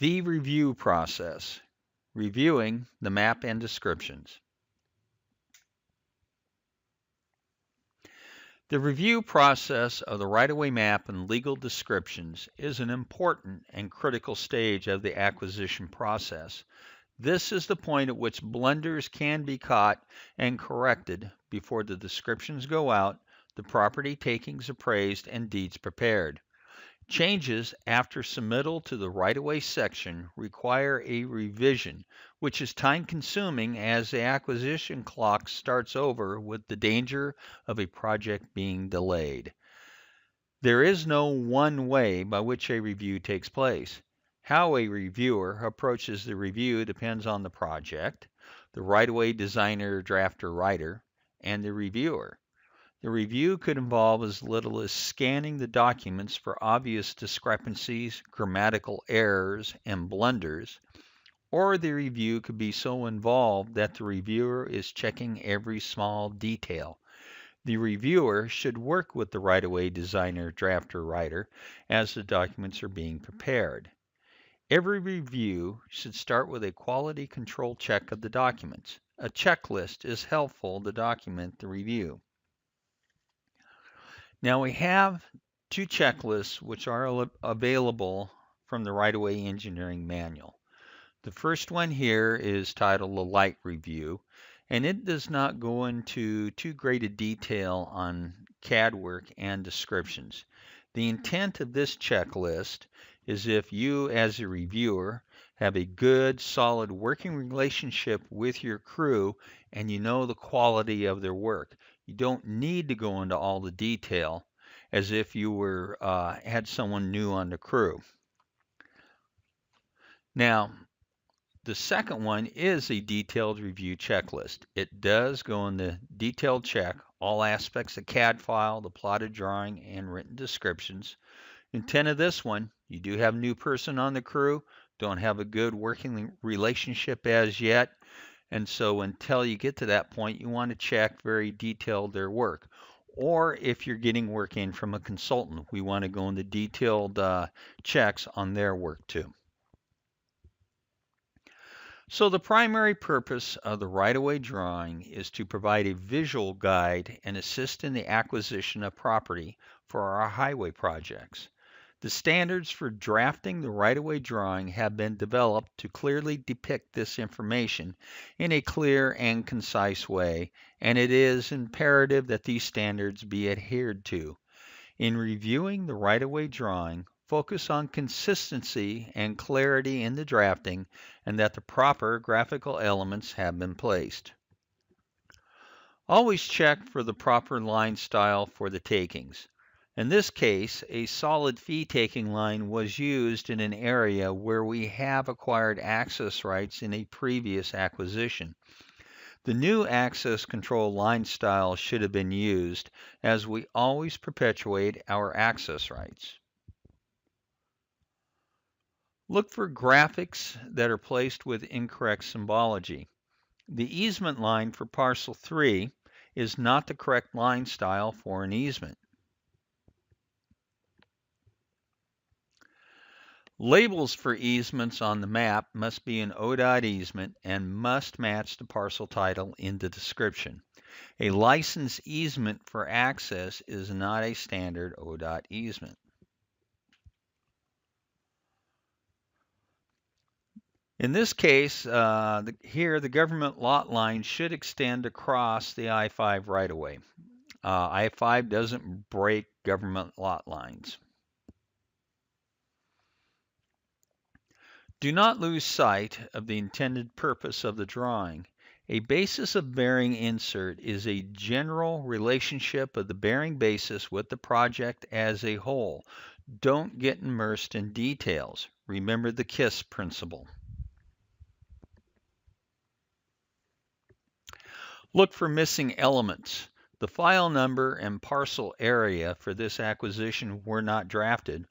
The review process, reviewing the map and descriptions. The review process of the right-of-way map and legal descriptions is an important and critical stage of the acquisition process. This is the point at which blunders can be caught and corrected before the descriptions go out, the property takings appraised, and deeds prepared. Changes after submittal to the right-of-way section require a revision, which is time-consuming as the acquisition clock starts over with the danger of a project being delayed. There is no one way by which a review takes place. How a reviewer approaches the review depends on the project, the right-of-way designer, drafter, writer, and the reviewer. The review could involve as little as scanning the documents for obvious discrepancies, grammatical errors, and blunders, or the review could be so involved that the reviewer is checking every small detail. The reviewer should work with the right-of-way designer, drafter, writer as the documents are being prepared. Every review should start with a quality control check of the documents. A checklist is helpful to document the review. Now we have two checklists which are available from the right-of-way engineering manual. The first one here is titled a light review, and it does not go into too great a detail on CAD work and descriptions. The intent of this checklist is if you as a reviewer have a good, solid working relationship with your crew and you know the quality of their work. You don't need to go into all the detail as if you were had someone new on the crew. Now, the second one is a detailed review checklist. It does go in the detailed check all aspects of CAD file, the plotted drawing, and written descriptions. Intent of this one, you do have a new person on the crew, don't have a good working relationship as yet, and so until you get to that point, you want to check very detailed their work. Or if you're getting work in from a consultant, we want to go into detailed checks on their work too. So the primary purpose of the right-of-way drawing is to provide a visual guide and assist in the acquisition of property for our highway projects. The standards for drafting the right-of-way drawing have been developed to clearly depict this information in a clear and concise way, and it is imperative that these standards be adhered to. In reviewing the right-of-way drawing, focus on consistency and clarity in the drafting and that the proper graphical elements have been placed. Always check for the proper line style for the takings. In this case, a solid fee taking line was used in an area where we have acquired access rights in a previous acquisition. The new access control line style should have been used, as we always perpetuate our access rights. Look for graphics that are placed with incorrect symbology. The easement line for parcel 3 is not the correct line style for an easement. Labels for easements on the map must be an ODOT easement and must match the parcel title in the description. A licensed easement for access is not a standard ODOT easement. In this case, here the government lot line should extend across the I-5 right-of-way. I-5 doesn't break government lot lines. Do not lose sight of the intended purpose of the drawing. A basis of bearing insert is a general relationship of the bearing basis with the project as a whole. Don't get immersed in details. Remember the KISS principle. Look for missing elements. The file number and parcel area for this acquisition were not drafted,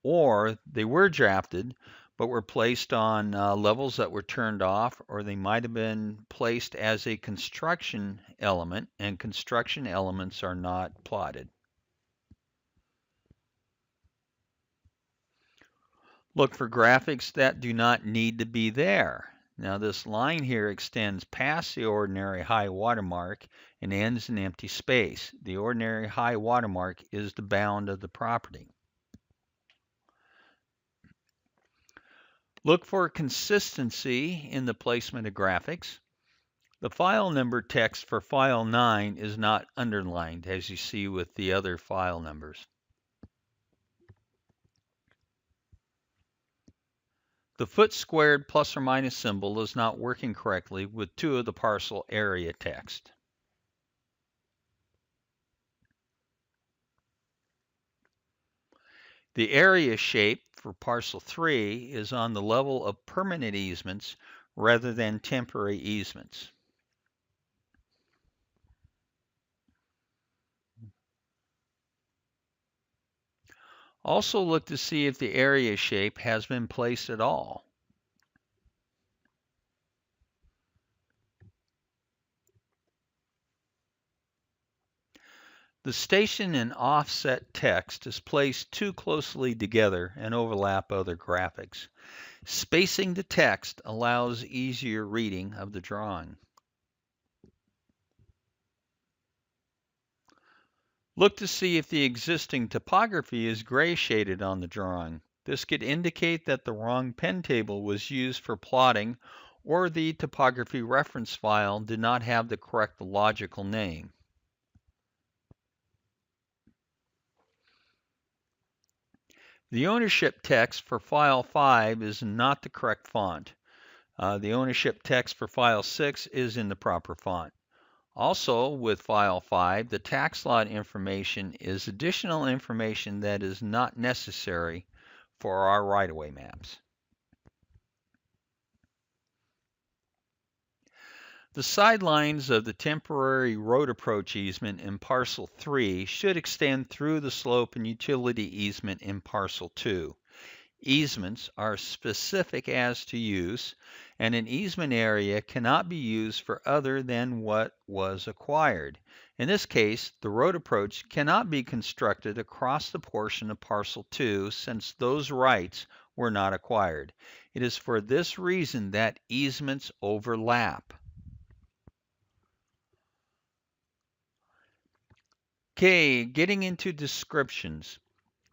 or they were drafted but were placed on levels that were turned off, or they might have been placed as a construction element, and construction elements are not plotted. Look for graphics that do not need to be there. Now this line here extends past the ordinary high watermark and ends in empty space. The ordinary high watermark is the bound of the property. Look for consistency in the placement of graphics. The file number text for file 9 is not underlined as you see with the other file numbers. The foot squared plus or minus symbol is not working correctly with two of the parcel area text. The area shape for parcel 3 is on the level of permanent easements rather than temporary easements. Also look to see if the area shape has been placed at all. The station and offset text is placed too closely together and overlap other graphics. Spacing the text allows easier reading of the drawing. Look to see if the existing topography is gray shaded on the drawing. This could indicate that the wrong pen table was used for plotting or the topography reference file did not have the correct logical name. The ownership text for file 5 is not the correct font. The ownership text for file 6 is in the proper font. Also, with file 5, the tax lot information is additional information that is not necessary for our right-of-way maps. The sidelines of the temporary road approach easement in parcel 3 should extend through the slope and utility easement in parcel 2. Easements are specific as to use, and an easement area cannot be used for other than what was acquired. In this case, the road approach cannot be constructed across the portion of parcel 2 since those rights were not acquired. It is for this reason that easements overlap. Okay, getting into descriptions.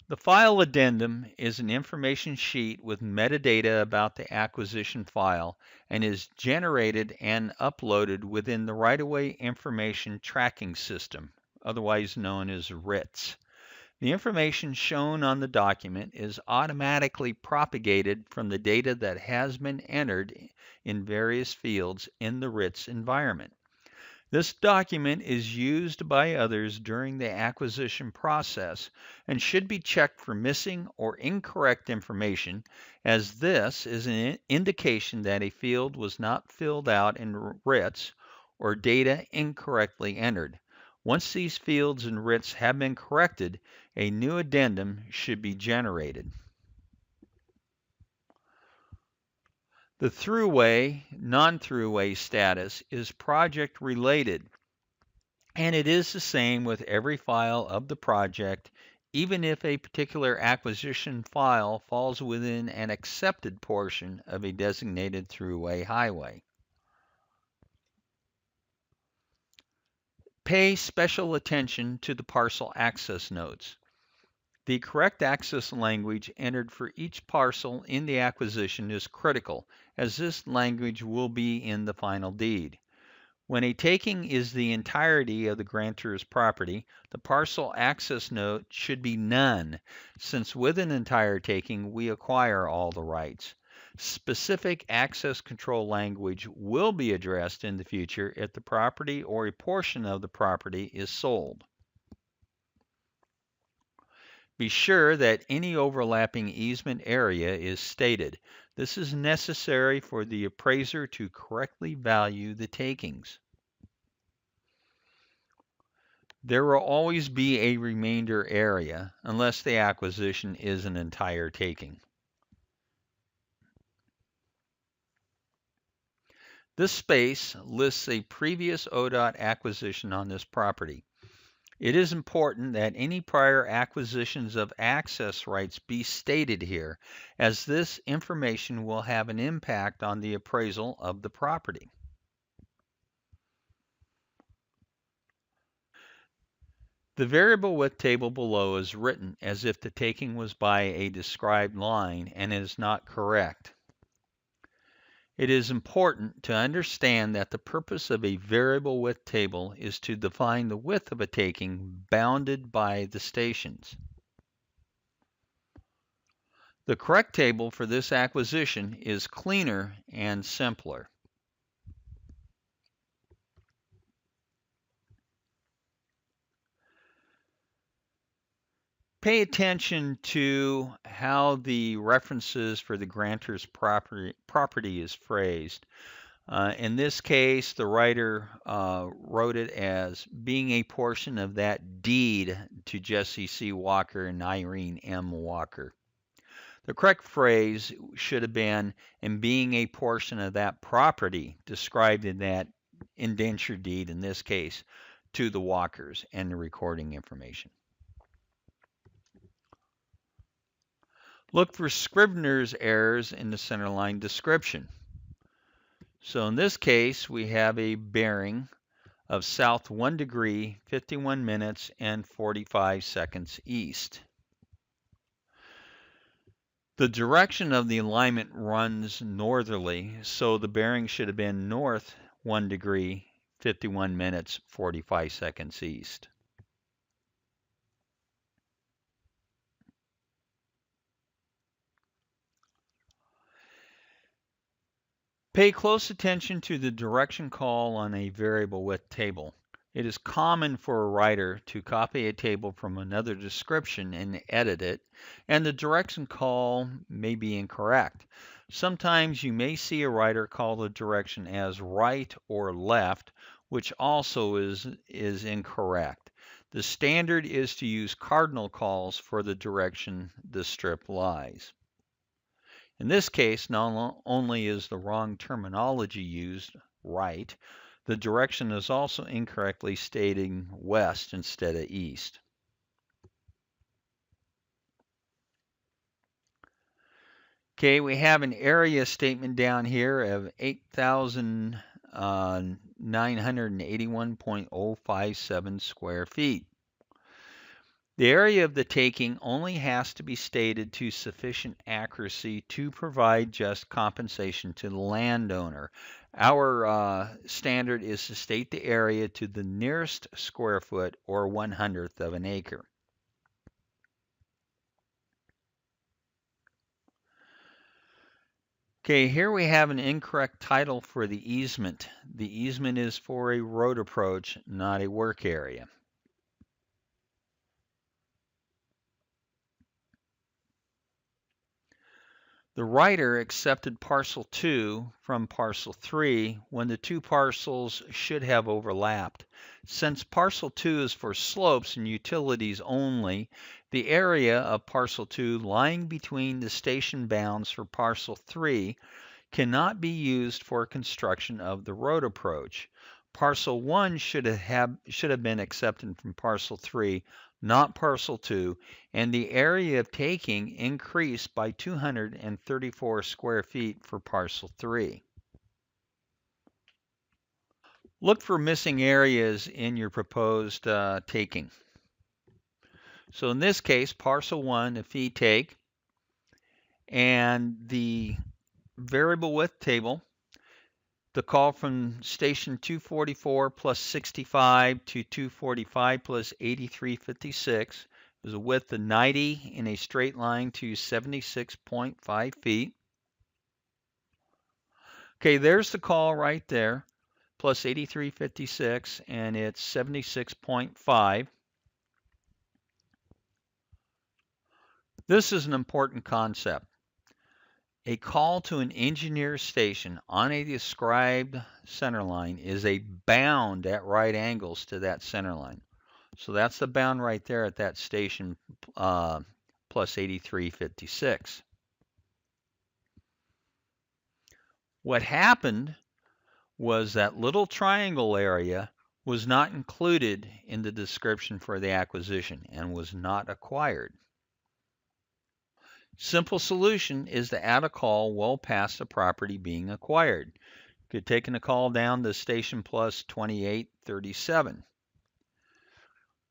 The file addendum is an information sheet with metadata about the acquisition file and is generated and uploaded within the right-of-way information tracking system, otherwise known as RITS. The information shown on the document is automatically propagated from the data that has been entered in various fields in the RITS environment. This document is used by others during the acquisition process and should be checked for missing or incorrect information, as this is an indication that a field was not filled out in RITS or data incorrectly entered. Once these fields in RITS have been corrected, a new addendum should be generated. The throughway, non-throughway status is project related, and it is the same with every file of the project, even if a particular acquisition file falls within an accepted portion of a designated throughway highway. Pay special attention to the parcel access notes. The correct access language entered for each parcel in the acquisition is critical, as this language will be in the final deed. When a taking is the entirety of the grantor's property, the parcel access note should be none, since with an entire taking, we acquire all the rights. Specific access control language will be addressed in the future if the property or a portion of the property is sold. Be sure that any overlapping easement area is stated. This is necessary for the appraiser to correctly value the takings. There will always be a remainder area unless the acquisition is an entire taking. This space lists a previous ODOT acquisition on this property. It is important that any prior acquisitions of access rights be stated here, as this information will have an impact on the appraisal of the property. The variable width table below is written as if the taking was by a described line and is not correct. It is important to understand that the purpose of a variable width table is to define the width of a taking bounded by the stations. The correct table for this acquisition is cleaner and simpler. Pay attention to how the references for the grantor's property is phrased. In this case, the writer wrote it as being a portion of that deed to Jesse C. Walker and Irene M. Walker. The correct phrase should have been, and being a portion of that property described in that indenture deed, in this case, to the Walkers, and the recording information. Look for Scrivener's errors in the centerline description. So in this case, we have a bearing of south 1 degree, 51 minutes, and 45 seconds east. The direction of the alignment runs northerly, so the bearing should have been north 1 degree, 51 minutes, 45 seconds east. Pay close attention to the direction call on a variable width table. It is common for a writer to copy a table from another description and edit it, and the direction call may be incorrect. Sometimes you may see a writer call the direction as right or left, which also is incorrect. The standard is to use cardinal calls for the direction the strip lies. In this case, not only is the wrong terminology used, right, the direction is also incorrectly stating west instead of east. Okay, we have an area statement down here of 8,981.057 square feet. The area of the taking only has to be stated to sufficient accuracy to provide just compensation to the landowner. Our standard is to state the area to the nearest square foot or 1/100th of an acre. Okay, here we have an incorrect title for the easement. The easement is for a road approach, not a work area. The writer accepted parcel 2 from parcel 3 when the two parcels should have overlapped. Since parcel 2 is for slopes and utilities only, the area of parcel 2 lying between the station bounds for parcel 3 cannot be used for construction of the road approach. Parcel 1 should have been accepted from parcel 3, not parcel 2, and the area of taking increased by 234 square feet for parcel 3. Look for missing areas in your proposed taking. So in this case, parcel 1, a fee take, and the variable width table, the call from station 244 plus 65 to 245 plus 8356 is a width of 90 in a straight line to 76.5 feet. Okay, there's the call right there, plus 8356, and it's 76.5. This is an important concept. A call to an engineer station on a described centerline is a bound at right angles to that centerline. So that's the bound right there at that station plus 8356. What happened was that little triangle area was not included in the description for the acquisition and was not acquired. Simple solution is to add a call well past the property being acquired. Could taken a call down to station plus 2837.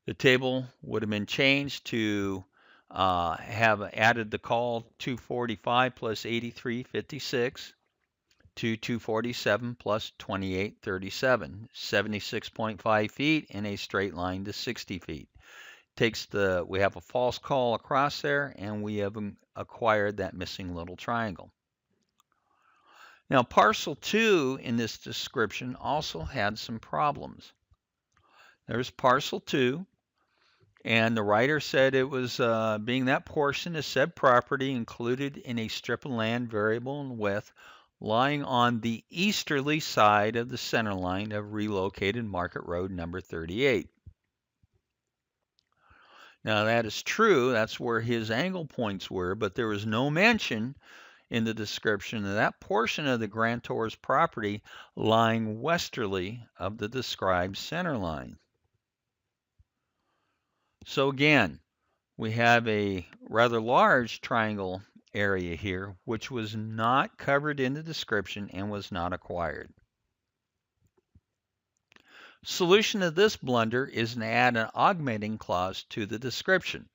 The table would have been changed to have added the call 245 plus 8356 to 247 plus 2837, 76.5 feet in a straight line to 60 feet. We have a false call across there, and we have acquired that missing little triangle. Now, parcel 2 in this description also had some problems. There's parcel 2, and the writer said it was being that portion of said property included in a strip of land variable in width lying on the easterly side of the center line of relocated Market Road number 38. Now that is true, that's where his angle points were, but there was no mention in the description of that portion of the grantor's property lying westerly of the described center line. So again, we have a rather large triangle area here, which was not covered in the description and was not acquired. Solution to this blunder is to add an augmenting clause to the description.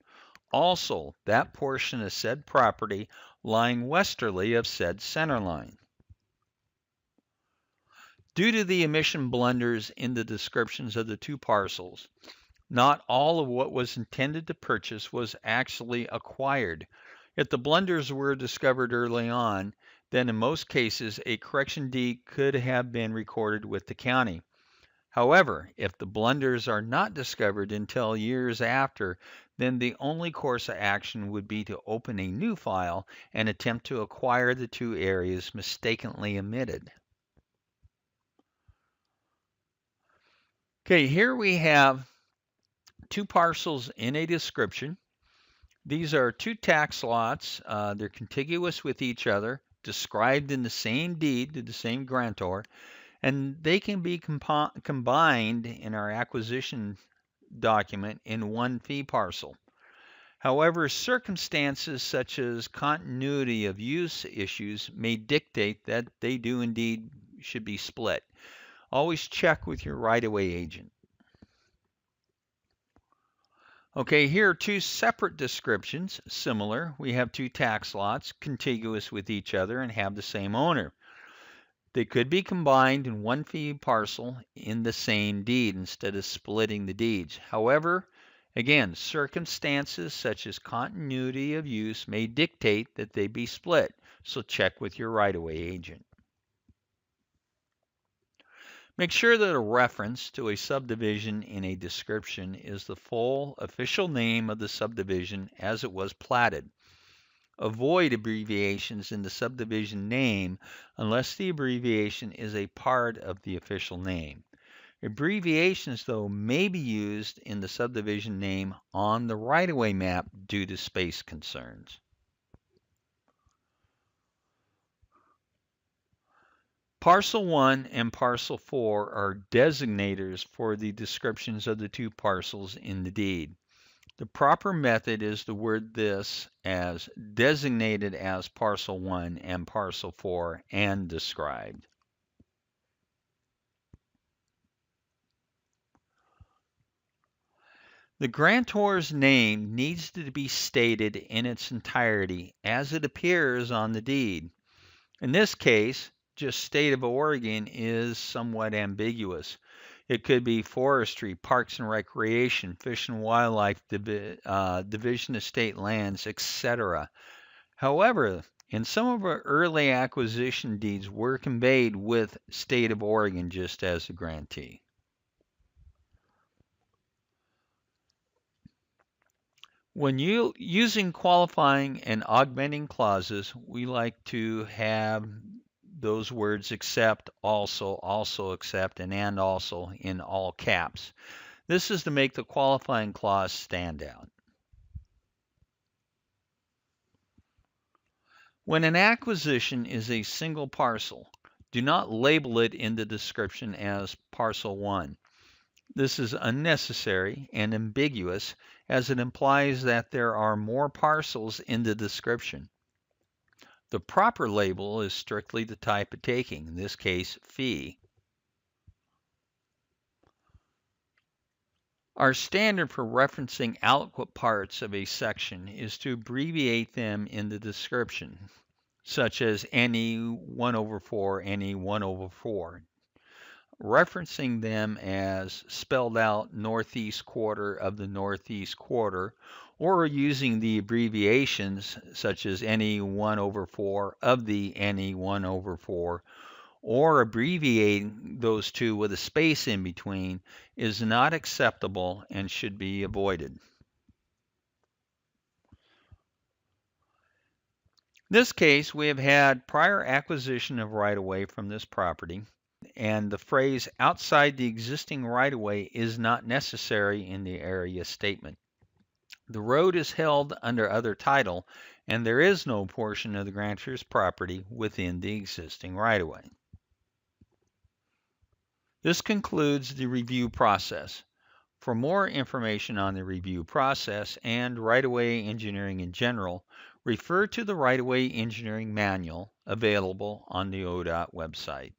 Also, that portion of said property lying westerly of said center line. Due to the omission blunders in the descriptions of the two parcels, not all of what was intended to purchase was actually acquired. If the blunders were discovered early on, then in most cases a correction deed could have been recorded with the county. However, if the blunders are not discovered until years after, then the only course of action would be to open a new file and attempt to acquire the two areas mistakenly omitted. Okay, here we have two parcels in a description. These are two tax lots. They're contiguous with each other, described in the same deed to the same grantor, and they can be combined in our acquisition document in one fee parcel. However, circumstances such as continuity of use issues may dictate that they do indeed should be split. Always check with your right-of-way agent. Okay, here are two separate descriptions, similar. We have two tax lots, contiguous with each other and have the same owner. They could be combined in one fee parcel in the same deed instead of splitting the deeds. However, again, circumstances such as continuity of use may dictate that they be split, so check with your right-of-way agent. Make sure that a reference to a subdivision in a description is the full official name of the subdivision as it was platted. Avoid abbreviations in the subdivision name unless the abbreviation is a part of the official name. Abbreviations, though, may be used in the subdivision name on the right-of-way map due to space concerns. Parcel 1 and Parcel 4 are designators for the descriptions of the two parcels in the deed. The proper method is to word this as designated as Parcel 1 and Parcel 4 and described. The grantor's name needs to be stated in its entirety as it appears on the deed. In this case, just State of Oregon is somewhat ambiguous. It could be Forestry, Parks and Recreation, Fish and Wildlife, Division of State Lands, etc. However, in some of our early acquisition deeds were conveyed with State of Oregon just as a grantee. When using qualifying and augmenting clauses, we like to have those words except, also except, and also in all caps. This is to make the qualifying clause stand out. When an acquisition is a single parcel, do not label it in the description as Parcel 1. This is unnecessary and ambiguous as it implies that there are more parcels in the description. The proper label is strictly the type of taking, in this case, fee. Our standard for referencing adequate parts of a section is to abbreviate them in the description, such as NE 1/4, NE 1/4. Referencing them as spelled out northeast quarter of the northeast quarter, or using the abbreviations such as NE 1/4 of the NE 1/4, or abbreviating those two with a space in between is not acceptable and should be avoided. In this case, we have had prior acquisition of right-of-way from this property, and the phrase outside the existing right-of-way is not necessary in the area statement. The road is held under other title, and there is no portion of the grantor's property within the existing right-of-way. This concludes the review process. For more information on the review process and right-of-way engineering in general, refer to the Right-of-Way Engineering Manual available on the ODOT website.